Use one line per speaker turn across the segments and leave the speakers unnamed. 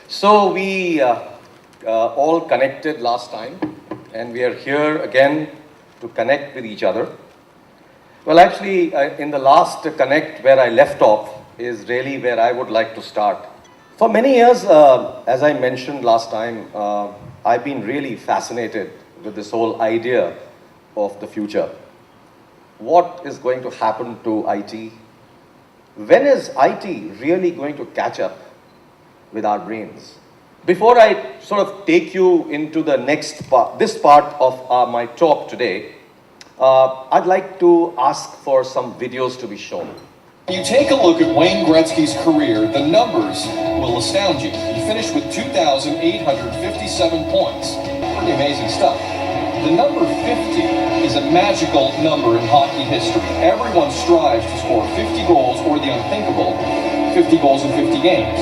So we all connected last time, and we are here again to connect with each other. Well, actually, in the last connect where I left off is really where I would like to start. For many years, as I mentioned last time, I've been really fascinated with this whole idea of the future. What is going to happen to IT? When is IT really going to catch up with our brains? Before I sort of take you into the next part, this part of my talk today, I'd like to ask for some videos to be shown.
You take a look at Wayne Gretzky's career, the numbers will astound you. He finished with 2,857 points. Pretty amazing stuff. The number 50 is a magical number in hockey history. Everyone strives to score 50 goals or the unthinkable, 50 goals in 50 games.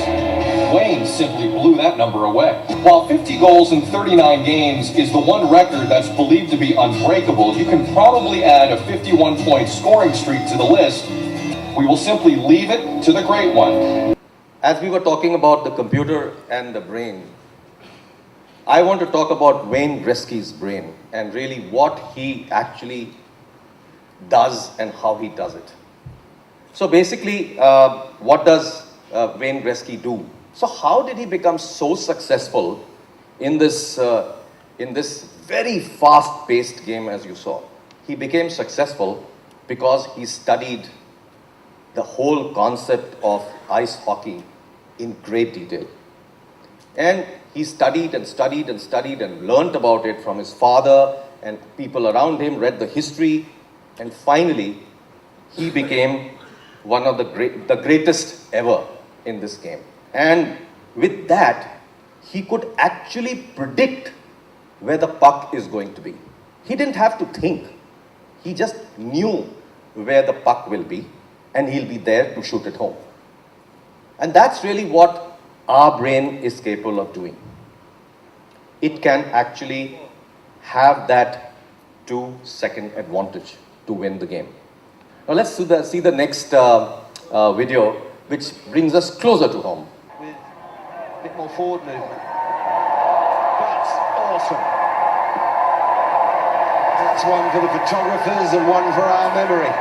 Wayne simply blew that number away. While 50 goals in 39 games is the one record that's believed to be unbreakable, you can probably add a 51-point scoring streak to the list. We will simply leave it to the great one.
As we were talking about the computer and the brain, I want to talk about Wayne Gretzky's brain and really what he actually does and how he does it. So basically, what does Wayne Gretzky do? So how did he become so successful in this very fast-paced game as you saw? He became successful because he studied the whole concept of ice hockey in great detail. And he studied and studied and studied and learned about it from his father and people around him, read the history, and finally he became one of the greatest ever in this game. And with that, he could actually predict where the puck is going to be. He didn't have to think. He just knew where the puck will be, and he'll be there to shoot it home. And that's really what our brain is capable of doing. It can actually have that 2-second advantage to win the game. Now let's see the next video, which brings us closer to home.
With a bit more forward movement. That's awesome. That's one for the photographers and one for our memory.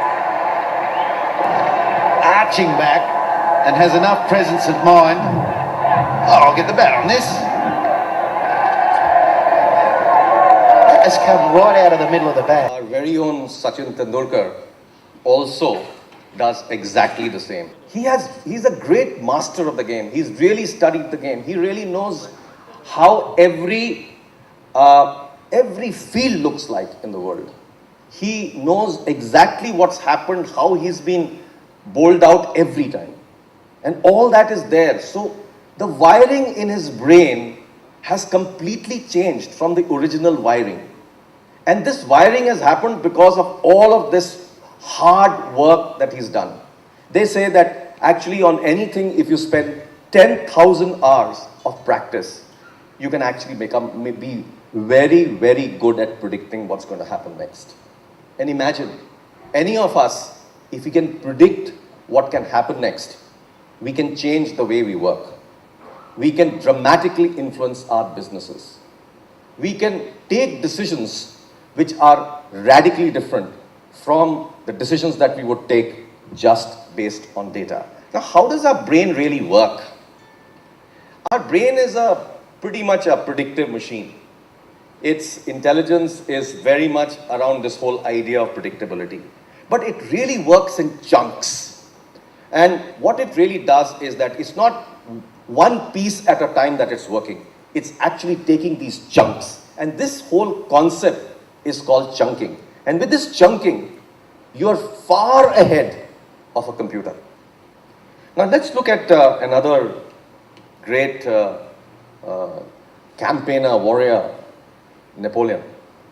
Arching back and has enough presence of mind. Oh, I'll get the bat on this. That has come right out of the middle of the bat.
Our very own Sachin Tendulkar also does exactly the same. He's a great master of the game. He's really studied the game. He really knows how every field looks like in the world. He knows exactly what's happened, how he's been bowled out every time. And all that is there. So the wiring in his brain has completely changed from the original wiring. And this wiring has happened because of all of this hard work that he's done. They say that actually on anything, if you spend 10,000 hours of practice, you can actually be very, very good at predicting what's going to happen next. And imagine, any of us, if we can predict what can happen next, we can change the way we work. We can dramatically influence our businesses. We can take decisions which are radically different from the decisions that we would take just based on data. Now, how does our brain really work? Our brain is pretty much a predictive machine. Its intelligence is very much around this whole idea of predictability. But it really works in chunks. And what it really does is that it's not one piece at a time that it's working. It's actually taking these chunks. And this whole concept is called chunking. And with this chunking, you're far ahead of a computer. Now let's look at another great campaigner, warrior, Napoleon.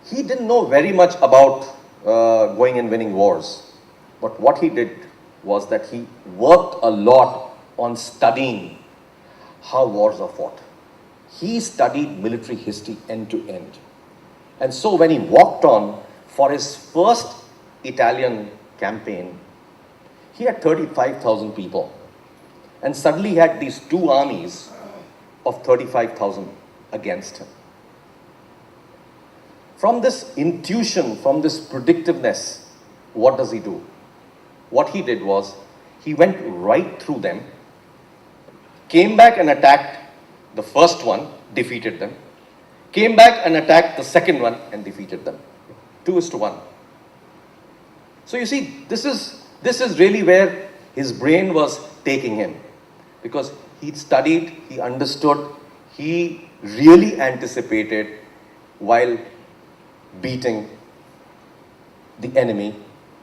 He didn't know very much about going and winning wars. But what he did was that he worked a lot on studying how wars are fought. He studied military history end to end. And so when he walked on for his first Italian campaign, he had 35,000 people. And suddenly he had these two armies of 35,000 against him. From this intuition, from this predictiveness, what does he do? What he did was, he went right through them, came back and attacked the first one, defeated them, came back and attacked the second one and defeated them. 2:1. So you see, this is really where his brain was taking him, because he'd studied, he understood, he really anticipated while beating the enemy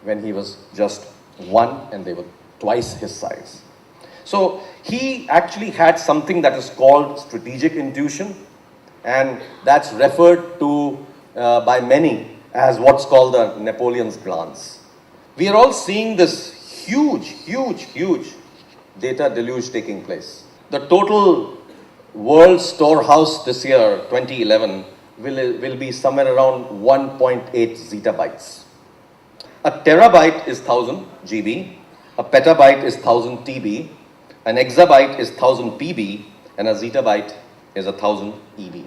when he was just one and they were twice his size. So he actually had something that is called strategic intuition, and that's referred to by many as what's called the Napoleon's glance. We are all seeing this huge data deluge taking place. The total world storehouse this year, 2011, will be somewhere around 1.8 zettabytes. A terabyte is 1000 GB, a petabyte is 1000 TB, an exabyte is 1000 PB, and a zettabyte is 1000 EB.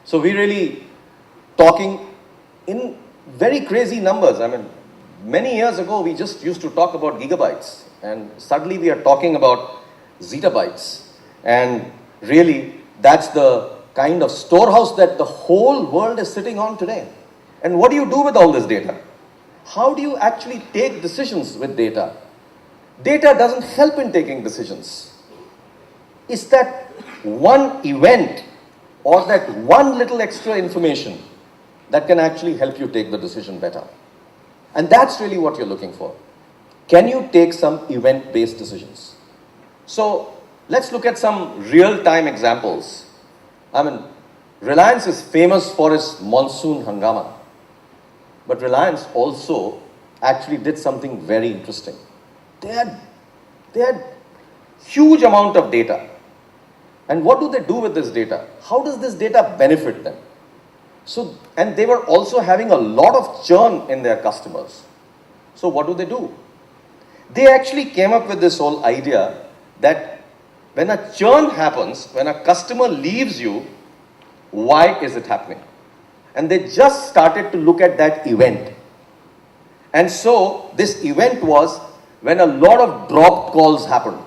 So we're really talking in very crazy numbers. I mean, many years ago, we just used to talk about gigabytes, and suddenly we are talking about zettabytes. And really, that's the kind of storehouse that the whole world is sitting on today. And what do you do with all this data? How do you actually take decisions with data? Data doesn't help in taking decisions. It's that one event or that one little extra information that can actually help you take the decision better. And that's really what you're looking for. Can you take some event-based decisions? So let's look at some real-time examples. I mean, Reliance is famous for its monsoon hangama. But Reliance also actually did something very interesting. They had huge amount of data. And what do they do with this data? How does this data benefit them? So, and they were also having a lot of churn in their customers. So what do? They actually came up with this whole idea that when a churn happens, when a customer leaves you, why is it happening? And they just started to look at that event. And so this event was when a lot of dropped calls happened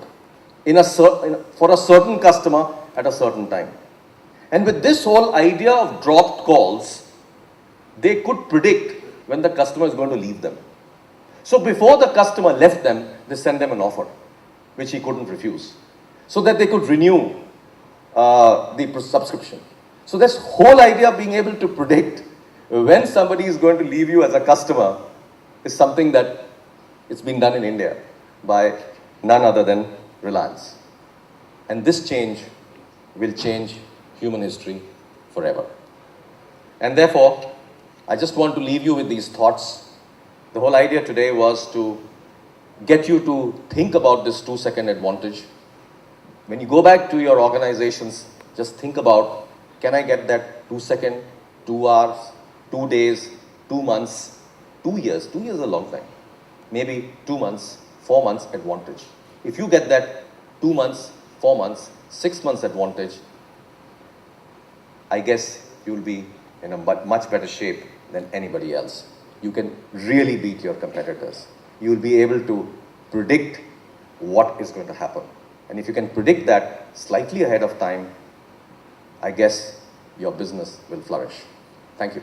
for a certain customer at a certain time. And with this whole idea of dropped calls, they could predict when the customer is going to leave them. So before the customer left them, they sent them an offer, which he couldn't refuse, so that they could renew the subscription. So this whole idea of being able to predict when somebody is going to leave you as a customer is something that it's been done in India by none other than Reliance. And this change will change human history forever. And therefore, I just want to leave you with these thoughts. The whole idea today was to get you to think about this 2-second advantage. When you go back to your organizations, just think about, can I get that 2 second, 2 hours, 2 days, 2 months, 2 years? 2 years is a long time. Maybe 2 months, 4 months advantage. If you get that 2 months, 4 months, 6 months advantage, I guess you'll be in a much better shape than anybody else. You can really beat your competitors. You'll be able to predict what is going to happen. And if you can predict that slightly ahead of time, I guess your business will flourish. Thank you.